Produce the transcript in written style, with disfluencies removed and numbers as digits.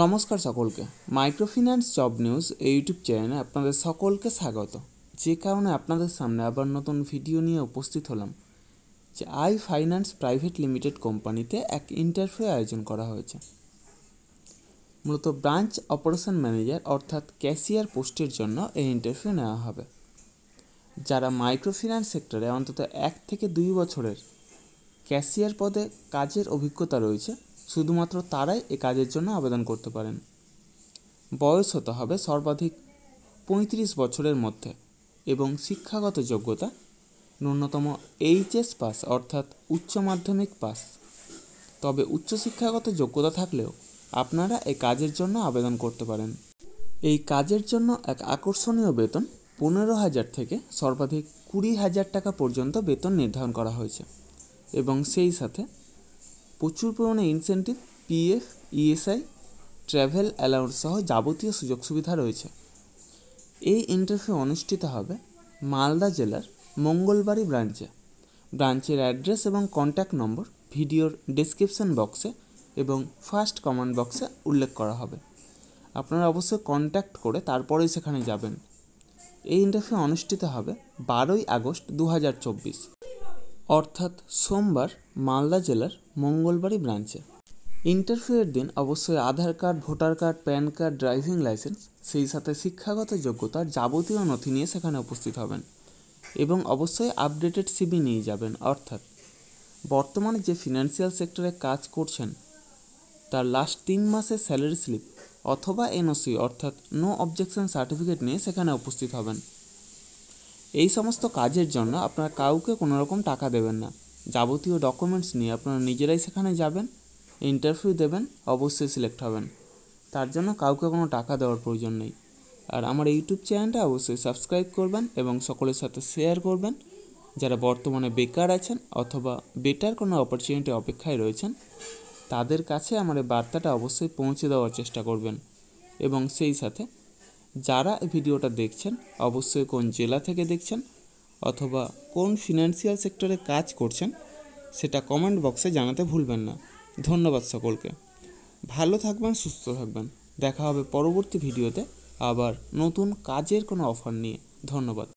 নমস্কার সকলকে। Microfinance job news YouTube চ্যানেলে আপনাদের সকলকে স্বাগত। যে কারণে আপনাদের সামনে আবার নতুন ভিডিও নিয়ে উপস্থিত হলাম যে আই ফাইন্যান্স প্রাইভেট লিমিটেড কোম্পানিতে এক ইন্টারভিউ আয়োজন করা হয়েছে। মূলত ব্রাঞ্চ অপারেশন ম্যানেজার অর্থাৎ ক্যাশিয়ার পোস্টের জন্য এই ইন্টারভিউ নেওয়া হবে। যারা মাইক্রোফিন্যান্স সেক্টরে অন্তত 1 থেকে 2 বছরের ক্যাশিয়ার পদে কাজের অভিজ্ঞতা রয়েছে, শুধুমাত্র তারাই এ কাজের জন্য আবেদন করতে পারেন। বয়স হতে হবে সর্বাধিক 35 বছরের মধ্যে এবং শিক্ষাগত যোগ্যতা ন্যূনতম এইচএস পাস অর্থাৎ উচ্চ মাধ্যমিক পাস। তবে উচ্চশিক্ষাগত যোগ্যতা থাকলেও আপনারা এই কাজের জন্য আবেদন করতে পারেন। এই কাজের জন্য এক আকর্ষণীয় বেতন 15,000 থেকে সর্বাধিক 20,000 টাকা পর্যন্ত বেতন নির্ধারণ করা হয়েছে এবং সেই সাথে প্রচুর পরিমাণে incentive, PF, ESI, travel allowance সহ যাবতীয় সুযোগ সুবিধা রয়েছে। এই ইন্টারভিউ অনুষ্ঠিত হবে মালদা জেলার মঙ্গলবাড়ি ব্রাঞ্চের অ্যাড্রেস এবং কন্ট্যাক্ট নম্বর ভিডিওর ডেসক্রিপশন বক্সে এবং ফার্স্ট কমেন্ট বক্সে উল্লেখ করা হবে। আপনারা অবশ্যই কন্ট্যাক্ট করে তারপরেই সেখানে যাবেন। এই ইন্টারভিউ অনুষ্ঠিত হবে 12ই আগস্ট 2024 অর্থাৎ সোমবার মালদা জেলার মঙ্গলবাড়ি ব্রাঞ্চে। ইন্টারভিউয়ের দিন অবশ্যই Aadhaar card, voter card, PAN card, driving licence, সেই সাথে শিক্ষাগত যোগ্যতার যাবতীয় নথি নিয়ে সেখানে উপস্থিত হবেন এবং অবশ্যই আপডেটেড সিভি নিয়ে যাবেন। অর্থাৎ বর্তমানে যে ফিনান্সিয়াল সেক্টরে কাজ করছেন তার লাস্ট 3 মাসের স্যালারি স্লিপ অথবা এনওসি অর্থাৎ নো অবজেকশন সার্টিফিকেট নিয়ে সেখানে উপস্থিত হবেন। এই সমস্ত কাজের জন্য আপনারা কাউকে কোনো রকম টাকা দেবেন না। যাবতীয় ডকুমেন্টস নিয়ে আপনারা নিজেরাই সেখানে যাবেন, ইন্টারভিউ দেবেন, অবশ্যই সিলেক্ট হবেন। তার জন্য কাউকে কোনো টাকা দেওয়ার প্রয়োজন নেই। আর আমার ইউটিউব চ্যানেলটা অবশ্যই সাবস্ক্রাইব করবেন এবং সকলের সাথে শেয়ার করবেন। যারা বর্তমানে বেকার আছেন অথবা বেটার কোনো অপরচুনিটি অপেক্ষায় রয়েছেন তাদের কাছে আমার এই বার্তাটা অবশ্যই পৌঁছে দেওয়ার চেষ্টা করবেন। এবং সেই সাথে যারা এই ভিডিওটা দেখছেন অবশ্যই কোন জেলা থেকে দেখছেন অথবা কোন ফিনান্সিয়াল সেক্টরে কাজ করছেন সেটা কমেন্ট বক্সে জানাতে ভুলবেন না। ধন্যবাদ সকলকে। ভালো থাকবেন, সুস্থ থাকবেন। দেখা হবে পরবর্তী ভিডিওতে আবার নতুন কাজের কোনো অফার নিয়ে। ধন্যবাদ।